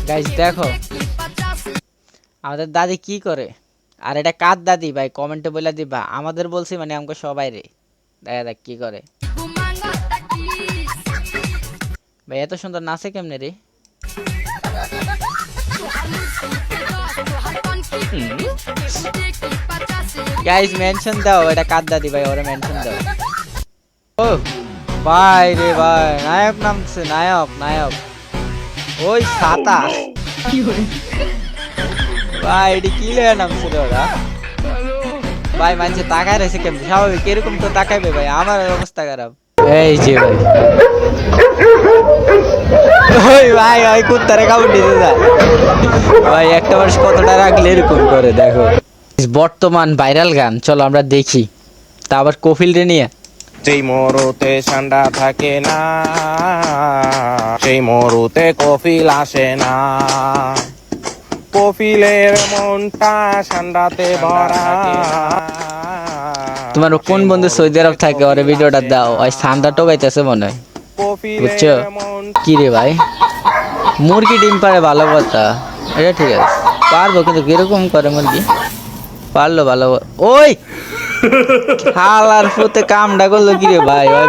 Guys দেখো আমাদের দাদি কি করে, আর এটা কার দাদি ভাই কমেন্টে বলে দিবা। আমাদের বলছি মানে আমাকে সবাই রে, দেখা দেখ কি করে ভাই। এত সুন্দর নাচে কেমনে রে? গাইস মেনশন দাও, এটা কার দাদি ভাই, ওরে মেনশন দাও। ও ভাই রে ভাই, নায়ক নামছে, নায়ক নায়ক ওই সাতা ভাই, এটি কি লেগে নামছে রে ওরা ভাই। মানুষে তাকায় রয়েছে কেমন, স্বাভাবিক এরকম তো তাকাইবে ভাই, আমার অবস্থা খারাপ। এই যে ভাই ওই ভাই ওই কুত্তারে কামড় দিতে যায় ভাই। একটা মানুষ কতটা রাখলে এরকম করে দেখো। বর্তমান ভাইরাল গান চলো আমরা দেখি, তা আবার কপিল রে নিয়ে। যেই মরুতে ঠান্ডা থাকে না, সেই মরুতে কফিল আসে না। কফিলের মনটা ঠান্ডাতে ভরা। তোমার কোন বন্ধু সৌদি আরব থাকে, ওরে ভিডিওটা দাও, ওই ঠান্ডা টোকাইতেছে মনে হয়, বুঝছো? কি রে ভাই, মুরগি ডিম পারে ভালো কথা, এটা ঠিক আছে পারবো, কিন্তু কিরকম করে মুরগি পারলো ভালো। ওই হালার ফুতে কামটা করলো কি রে ভাই, ওই